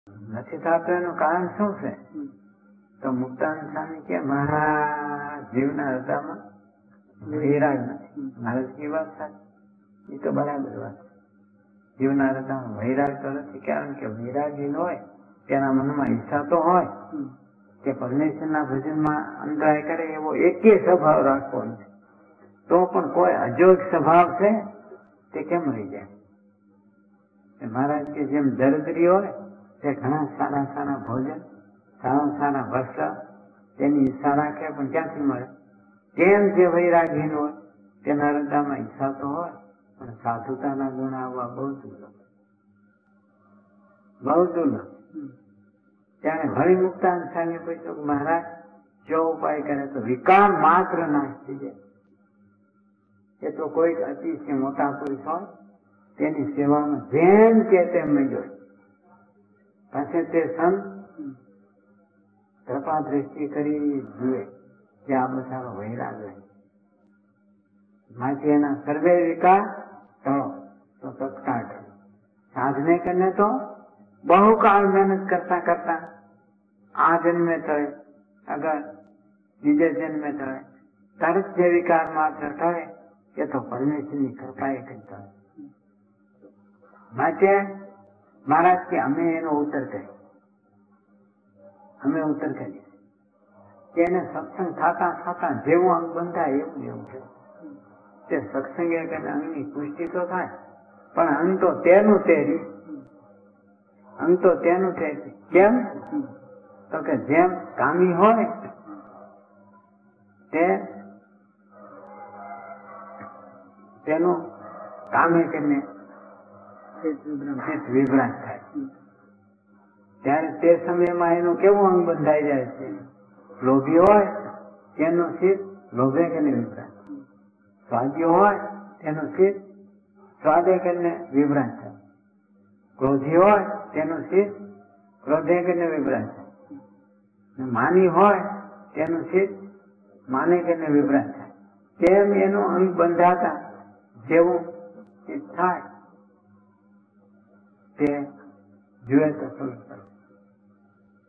નથી થતું એનું કારણ શું છે? તો મુક્તાનંદ સ્વામી કે મારા જીવના હૃદયમાં વૈરાગ નથી. મહારાજની વાત સાચી, એ તો બરાબર વાત. જીવના હૃદયમાં વૈરાગ તો નથી, કારણ કે વૈરાગી હોય તેના મનમાં ઈચ્છા તો હોય કે પરમેશ્વરના ભજનમાં અંતરાય કરે એવો એકેય સ્વભાવ રાખવો નથી. તો પણ કોઈ અજોગ સ્વભાવ છે તે કેમ રહી જાય? મહારાજ કે જેમ દરિદ્રી હોય તે ઘણા સારા સારા ભોજન, સારા સારા વસ્ત્ર તેની ઈચ્છા રાખે, પણ ક્યાંથી મળે? તેમ જે વૈરાગીન હોય તેના હૃદયમાં ઈચ્છા તો હોય, પણ સાધુતાના ગુણ આવવા બહુ દુર્લભ, બહુ દુર્લભ. ત્યારે વળી મુક્તાનંદ સ્વામી પૂછ્યું, મહારાજ જો ઉપાય કરે તો વિકાર માત્ર નાશ થઈ જાય. એ તો કોઈક અતિશય મોટા પુરુષ હોય તેની સેવામાં જેમ કે તેમ મળ્યો, પછી તે સંત કૃપા દ્રષ્ટિ કરી જુએ કે આ બધાનો વૈરાગ રહે, માટે એના સર્વે વિકાર ટળો તો તત્કાળ ટળો. સાધને કરીને તો બહુ કાળ મહેનત કરતા કરતા આ જન્મે ટળે, અગર બીજે જન્મે ટળે, તરત જે વિકાર માત્ર ટળે એ તો પરમેશ્વરની કૃપા એ કઈ ટળે. માટે મહારાજ કે અમે એનો ઉત્તર કરીએ, અમે ઉત્તર કરીએ કે એને સત્સંગ થતા થતા જેવું અંગ બંધાય એવું એવું છે. તે સત્સંગે કરીને અંગની પુષ્ટિ તો થાય, પણ અંગ તો તેનું તે રીત, અંગ તો તેનું તે. કેમ? તો કે જેમ કામી હોય તે તેનું કામે કરીને વિભ્રાંત થાય, ત્યારે તે સમયમાં એનું કેવું અંગ બંધાઈ જાય છે? લોભી હોય તેનું ચિત્ત લોભે કરીને વિભ્રાંત, સ્વાદ્ય હોય તેનું ચિત્ત સ્વાદે કરીને વિભ્રાંત થાય, ક્રોધી હોય તેનું ચિત્ત ક્રોધે કરીને વિભ્રાંત થાય, માની હોય તેનું ચિત્ત માને કરીને વિભ્રાંત થાય. તેમ એનું અંગ બંધાતા જેવું ચિત્ત થાય તે જુએ તો સમજ પડે.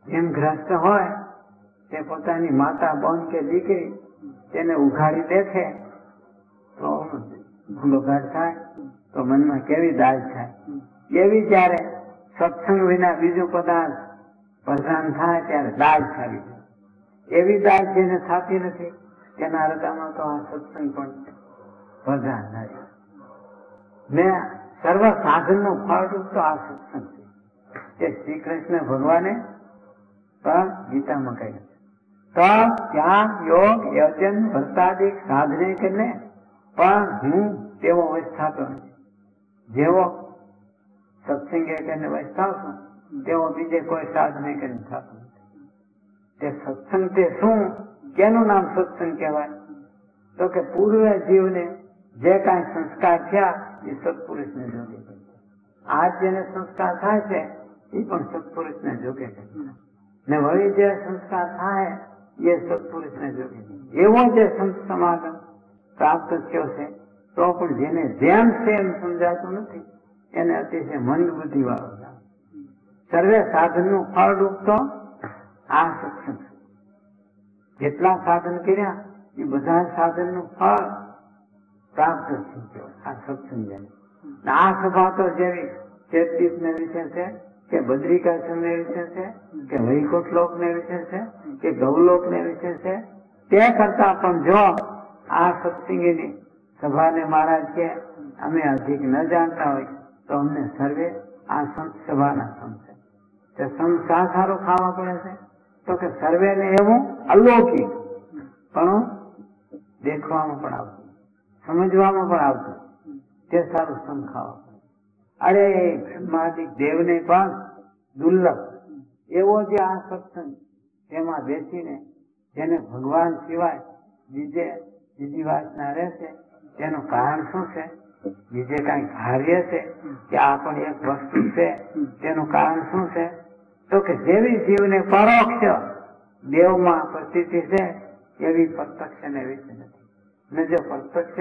જેમ ગ્રસ્ત હોય તે પોતાની માતા, બોન કે દીકરી તેને ઉઘાડી દેખે તો ઘાટ થાય, તો મનમાં કેવી દાજ થાય. એવી જયારે સત્સંગ વિના બીજું પદાર્થ પ્રધાન થાય ત્યારે દાજ થાય. એવી દાજ જેને થતી નથી તેના હૃદયમાં તો આ સત્સંગ પણ પ્રધાન થાય. ને સર્વ સાધન નું ફળરૂપ તો આ સત્સંગ છે. તે શ્રી કૃષ્ણ ભગવાને પણ ગીતામાં કહ્યું છે, ત્યાં યોગ યજન ભક્તાદિક સાધને કરીને પણ હું તેવો વશ થતો નથી. જેવો સત્સંગે કરીને વશ થાવ છું તેવો બીજે કોઈ સાધને કરીને થતો નથી. તે સત્સંગ તે શું? કેનું નામ સત્સંગ કહેવાય? તો કે પૂર્વે જીવને જે કાંઈ સંસ્કાર થયા એ સત્પુરુષને જોગે છે. આજ જેને સંસ્કાર થાય છે એ પણ સત્પુરુષને જોગે છે, ને વળી જે સંસ્કાર થાય એ સત્પુરુષને જોગે છે. એવો જે સંત સમાગમ પ્રાપ્ત થયો છે તો પણ જેને જેમ છે એમ સમજાતું નથી એને અતિશય મંદ બુદ્ધિ વાળો છે. સર્વે સાધનનું ફળરૂપ તો આ સત્સંગ. જેટલા સાધન કર્યા એ બધા સાધનનું ફળ પ્રાપ્ત થયું આ સત્સંગ. આ સભા તો જેવી ચેતદીપ ને વિશે છે કે બદ્રિકાશ્રમ ને વિશે છે કે વૈકુંઠ લોક ને વિશે છે કે ગૌલોક ને વિશે છે, તે કરતા પણ જો આ સત્સંગીની સભાને મહારાજ કે અમે અધિક ન જાણતા હોય તો અમને સર્વે આ સંત સભાના સંત છે. તે સંત શા સારું ખાવા પડે છે? તો કે સર્વેને એવું અલૌકિક પણ દેખવામાં પણ આવતું, સમજવામાં પણ આવતું, તે સારું સંત ખાવા પડે. અરે બ્રહ્માદિક દેવને પણ દુર્લભ એવો જે આ સત્સંગ તેમાં બેસીને જેને ભગવાન સિવાય બીજી વાસના રહેશે તેનું કારણ શું છે? બીજે કઈ કાર્ય છે કે આ પણ એક વસ્તુ છે તેનું કારણ શું છે? તો કે જેવી જીવને પરોક્ષ દેવમાં પ્રતીતિ છે એવી પ્રત્યક્ષ ને વિશે નથી. ને જો પ્રત્યક્ષ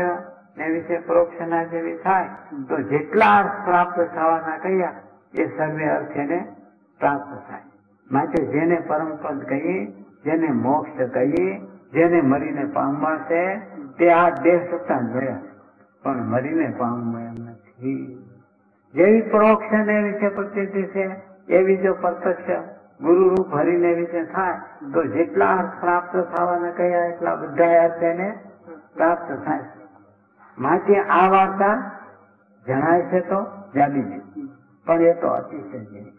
ને વિશે પરોક્ષ ના જેવી થાય તો જેટલા અર્થ પ્રાપ્ત થવાના કહ્યા એ સર્વે અર્થ એને પ્રાપ્ત થાય. માટે જેને પરમ પદ કહીએ, જેને મોક્ષ કહીએ, જેને મરીને પામવા છે તે આ દેહ સત્તા જોયા પણ મરીને પામવા એમ નથી. જેવી પરોક્ષ ને એવી છે પ્રતિતિ છે, એવી જો પ્રત્યક્ષ ગુરુ રૂપ હરીને વિશે થાય તો જેટલા અર્થ પ્રાપ્ત થવાના કયા એટલા બધા અર્થ એને પ્રાપ્ત થાય. માટે આ વાર્તા જણાય છે તો જાડી પણ એ તો અતિશય જેવી.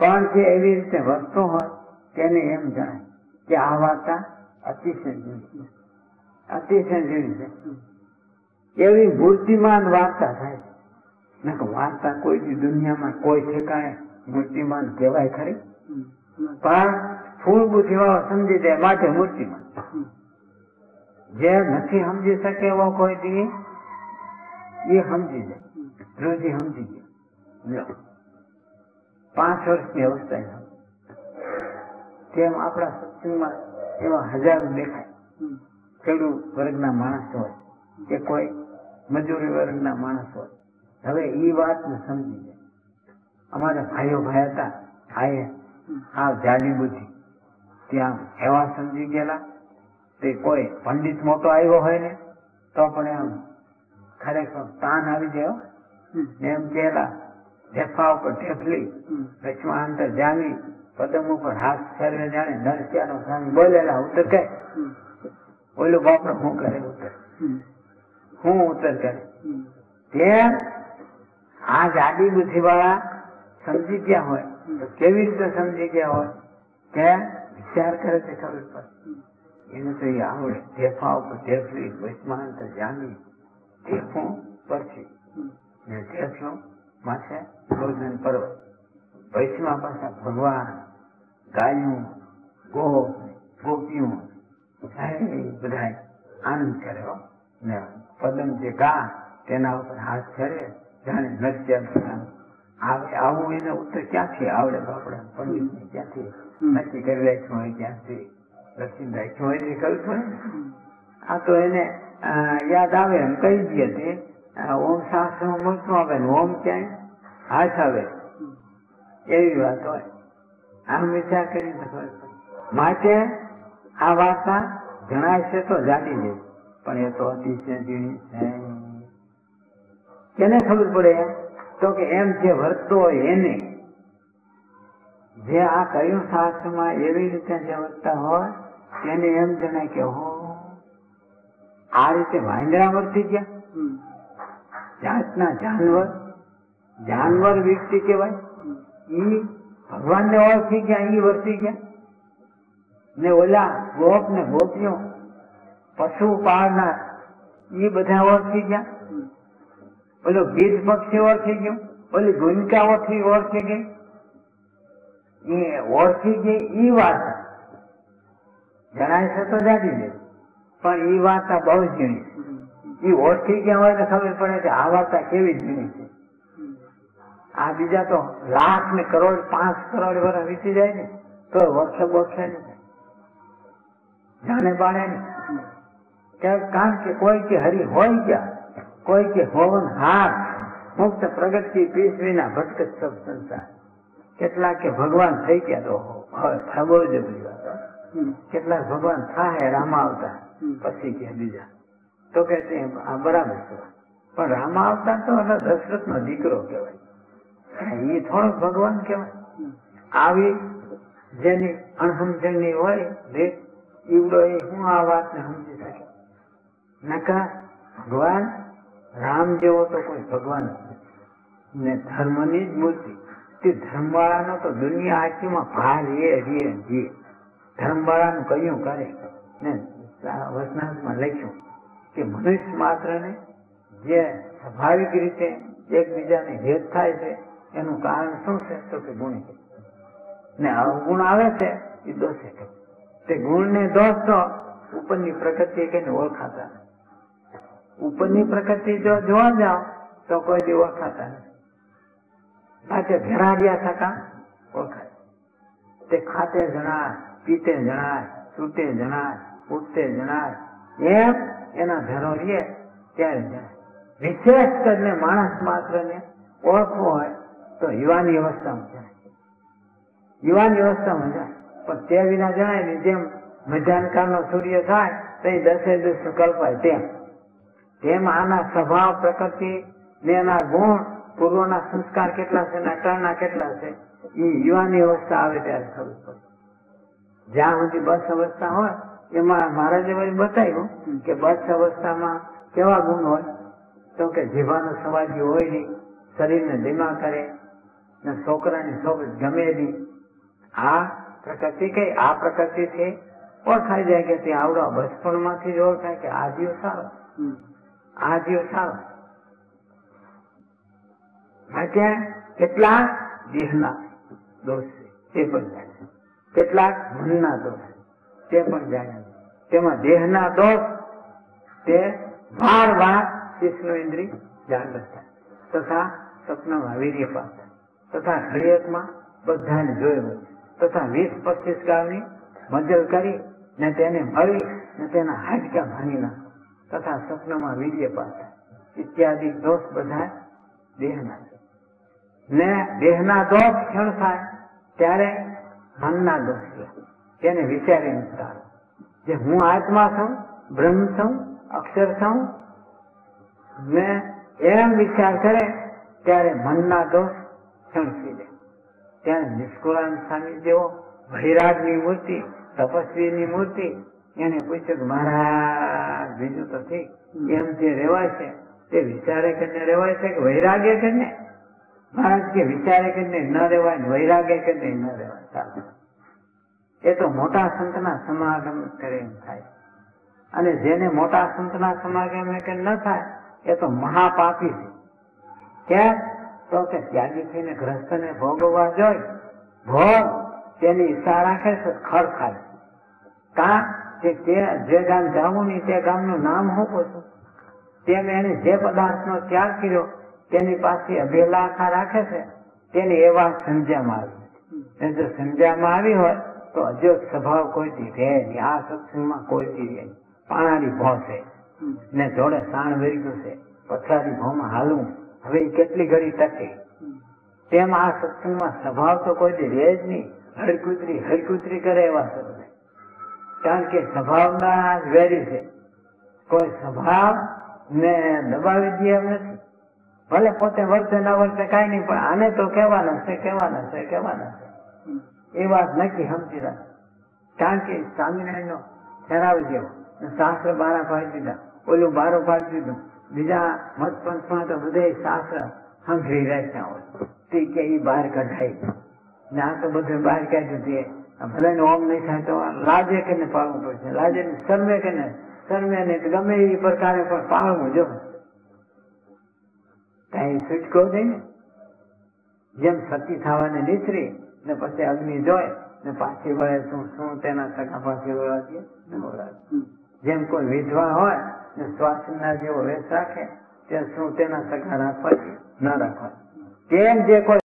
પણ જે એવી રીતે વસ્તુ હોય તેને એમ જણાય કે આ વાર્તા અતિશય જેવી, અતિશય જેવી છે. એવી મૂર્તિમાન વાર્તા થાય છે. વાર્તા કોઈ બી દુનિયામાં કોઈ ઠેકાણે મૂર્તિમાન કહેવાય ખરી? પણ ફૂલ બુદ્ધિ વાળો સમજી દે માટે મૂર્તિમાન. જે નથી સમજી શકે એવો કોઈ દી એ સમજી જાય. ધ્રુવજી સમજી ગયા 5 વર્ષની અવસ્થા. તેમ આપણા સત્સંગમાં એવા હજારો દેખાય. ખેડૂત વર્ગના માણસ હોય કે કોઈ મજૂરી વર્ગના માણસ હોય. હવે એ વાતને સમજી જાય. અમારા ભાઈઓ ભાઈ હતા આ જાડી બુદ્ધિ ત્યાં એવા સમજી ગયેલા તે કોઈ પંડિત મોટો આવ્યો હોય ને તો પણ એમ ખરેખર તાન આવી જાય. એમ કહેલા ઢેફા ઉપર ઢેફલી વચમાં અંતર જામી પદમ ઉપર હાથ ફેરવે જાણે નરસિયાનો સ્વામી બોલેલા ઉત્તર કહે ઓલું બાપડો હું કરે ઉત્તર હું ઉત્તર કરે. તે આ જાડી બુદ્ધિ વાળા સમજી ગયા હોય તો કેવી રીતે સમજી ગયા હોય કે વિચાર કરે તે ખબર પડે. એને તો એ આવડે. ઢેફા ઉપર ઢેફલી વચમાં અંતર જામી ઢેફું પરથી ને ઢેફલું માથે ગોર્ધન પર્વત વૈષ્ણવ પાછા ભગવાન ગાયું ગોપીઓ બધા આનંદ કરે ને પદમ જે ગા તેના ઉપર હાથ ફેરે જાણે નૃત્ય આવે. આવું એને ઉત્તર ક્યાંથી આવડે બાપડા પંડિત ને ક્યાંથી નક્કી કરી રાખ્યું હોય ક્યાંથી રચીને રાખ્યું હોય એ કહ્યું હોય. આ તો એને યાદ આવે એમ કહી દે તે ઓમ શાસ્ત્રમાં મળતું આવે ને ઓમ ક્યાંય હાથ આવે એવી વાત હોય. આમ વિચાર કરીને માટે આ વાર્તા જણાય છે તો જાડી જાય પણ એ તો અતિશય ઝીણી છે. કેને ખબર પડે તો કે એમ જે વર્તતો હોય એને જે આ કહ્યું શાસ્ત્રમાં એવી રીતે જે વર્તતા હોય તેને એમ જણાય કે હો આ રીતે વાંદરા વર્તી ગયા. જાતના જાનવર વ્યક્તિ કહેવાય. ઈ ભગવાન ને ઓળખી ગયા, ઈ વર્તી ગયા ને ઓલા ગોપ ને ગોપીઓ પશુ પાળનાર ઈ બધા ઓળખી ગયા. ઓલો ગીધ પક્ષી ઓળખી ગયું, ઓલી ગુંકા ઓળખી ગઈ. એ ઓળખી ગઈ ઈ વાર્તા જણાય છે તો જાડી દે પણ ઈ વાર્તા બહુ ઝીણી છે. એ ઓળખી ગયા હોય તો ખબર પડે કે આ વાર્તા કેવી ઝીણી છે. આ બીજા તો લાખ ને કરોડ 5 કરોડ વર્ષ વીતી જાય ને તો વર્ષે બોક્ષે ને જાણે બાણે ને. કારણ કે કોઈ કે હરી હોય ગયા, કોઈ કે હોવન હાર મુક્ત પ્રગતિ પીસ વિના ભટકત સબ સંસાર. કેટલાક કે ભગવાન થઈ ગયા તો બહુ જબરી વાત. કેટલાક ભગવાન થાય રામા આવતા પછી કે બીજા તો કે આ બરાબર છે પણ રામા અવતાર તો દશરથ નો દીકરો કહેવાય. એ થોડોક ભગવાન કહેવાય. આવી જેની અણસમજણની હોય ઈવડો એ હું આ વાતને સમજી શકે. નકા ભગવાન રામ જેવો તો કોઈ ભગવાન ને ધર્મની જ મૂર્તિ. તે ધર્મવાળાનો તો દુનિયા આખીમાં ભાર રે ધર્મવાળાનું કયું કરે ને વચનાંતમાં લખ્યું કે મનુષ્ય માત્ર ને જે સ્વાભાવિક રીતે એકબીજાને ભેદ થાય છે એનું કારણ શું છે તો કે ગુણ ને અવગુણ આવે છે એ દોષે છે. તે ગુણ ને દોષ તો ઉપરની પ્રકૃતિ કઈને ઓળખાતા નથી. ઉપરની પ્રકૃતિ જો જોવા જાઓ તો કોઈ દી ઓળખાતા નથી. પાછે ભેરાડિયા થતા ઓળખાય. તે ખાતે જણાય, પીતે જણાય, સૂતે જણાય, ઉઠતે જણાય એમ એના ધરો રે ત્યારે જણાય. વિશેષ કરીને માણસ માત્ર ને ઓળખવો હોય તો યુવાની અવસ્થામાં જણાય. યુવાની અવસ્થામાં જાય. પણ તે વિના જણાય ને જેમ મધ્યાહન કાળનો સૂર્ય થાય તો એ 10 દિવસ કલ્પાય તેમ આના સ્વભાવ પ્રકૃતિ ને એના ગુણ પૂર્વના સંસ્કાર કેટલા છે અને અટાણના કેટલા છે એ યુવાની અવસ્થા આવે ત્યારે ખબર પડે. જ્યાં સુધી બસ અવસ્થા હોય એમાં મહારાજે વળી બતાવ્યું કે બસ અવસ્થામાં કેવા ગુણ હોય તો કે જીભાનો સમાધિ હોય નહીં, શરીરને ધીમા કરે ને છોકરાની સોબત ગમે નહીં. આ પ્રકૃતિ કઈ આ પ્રકૃતિથી ઓળખાઈ જાય કે તે આવડો બચપણ માંથી જ ઓળખાય કે આ જીવ સારો, આ જીવ સારો. ત્યાં કેટલાક દેહના દોષ છે તે પણ જાણે, કેટલાક મનના દોષ તે પણ જાણે. તેમાં દેહના દોષ તે વાર શિષ્ણુ ઇન્દ્રિય જાગૃત થાય તથા સ્વપ્નમાં વીર્ય પામે તથા ઘડિયાળમાં બધાને જોયું તથા 20-25 ગાળની મજલ કરી ને તેને મળી ને તેના હાડકા ભાંગી નાખે તથા સ્વપ્નમાં વીર્ય પામે ઇત્યાદિ દોષ બધા દેહના છે. ને દેહના દોષ ક્ષણ થાય ત્યારે મનના દોષ છે તેને વિચારીને સારું જે હું આત્મા છું, બ્રહ્મ છું, અક્ષર છું ને એમ વિચાર કરે ત્યારે મનના દોષ ક્ષણસી દે. ત્યારે નિષ્કુળાન સ્વામી જેવો વૈરાગની મૂર્તિ, તપસ્વીની મૂર્તિ એને પૂછ્યું કે મહારાજ બીજું તો ઠીક એમ જે રેવાય છે તે વિચારે કરીને રેવાય છે કે વૈરાગે કરીને? મહારાજ કે વિચારે કરીને ન રેવાય ને વૈરાગે કરીને ન રેવાય. એ તો મોટા સંતના સમાગમ કરે એમ થાય. અને જેને મોટા સંતના સમાગમ ન થાય એ તો મહાપાપી છે. કેમ તો કે ત્યાગી થઈને ગ્રસ્તને ભોગવવા જોઈ ભોગ તેની ઈચ્છા રાખે છે ખર ખાય. કા કે જે ગામ જવું નહીં તે ગામનું નામ હું પૂછું તેમ એને જે પદાર્થનો ત્યાગ કર્યો તેની પાસે અભિલાષા રાખે છે તેની એવા સમજ્યામાં આવી. જો સમજ્યામાં આવી હોય તો અજો સ્વભાવ કોઈથી રહે નહીં. આ સત્સંગમાં કોઈથી રહે પાણાની ભો છે ને જોડે સાણ વેર્યું છે પથરારી ભોમાં હાલવું હવે એ કેટલી ઘડી ટકે. તેમ આ સત્સંગમાં સ્વભાવ તો કોઈથી રહે જ નહીં. હરકુતરી કરે એવા સત્સંગ. કારણ કે સ્વભાવના વેરી છે. કોઈ સ્વભાવ ને દબાવી દે એમ નથી. ભલે પોતે વર્તે ના વર્તે કઈ નહીં પણ આને તો કહેવાના છે એ વાત નક્કી સમજી રાખ. કારણ કે સ્વામિનારાયણ નો ઠરાવ જેવો શાસ્ત્ર બારા પાડી દીધા, ઓલું બારો પાડી દીધું. બીજા મત પંથમાં તો બધે શાસ્ત્ર સાંભળી રહ્યા હોય તે કે એ બહાર કઢાય ને આ તો બધું બહાર કાઢ્યું તે ભલે ઓમ નહીં થાય તો લાજે કે પાડવું પડશે. લાજે સર્વે કે સર્વે ને ગમે એ પ્રકારે પણ પાળવું જો કઈ છૂટકો દે ને. જેમ સતી થવાને નીચરી ને પછી અગ્નિ જોય ને પાછી વળે શું તેના સગા પાછી વળવા દે. જેમ કોઈ વિધવા હોય ને શ્વાસના જેવો વેશ રાખે તે શું તેના સગા રાખવા ન રાખવા. તેમ જે કોઈ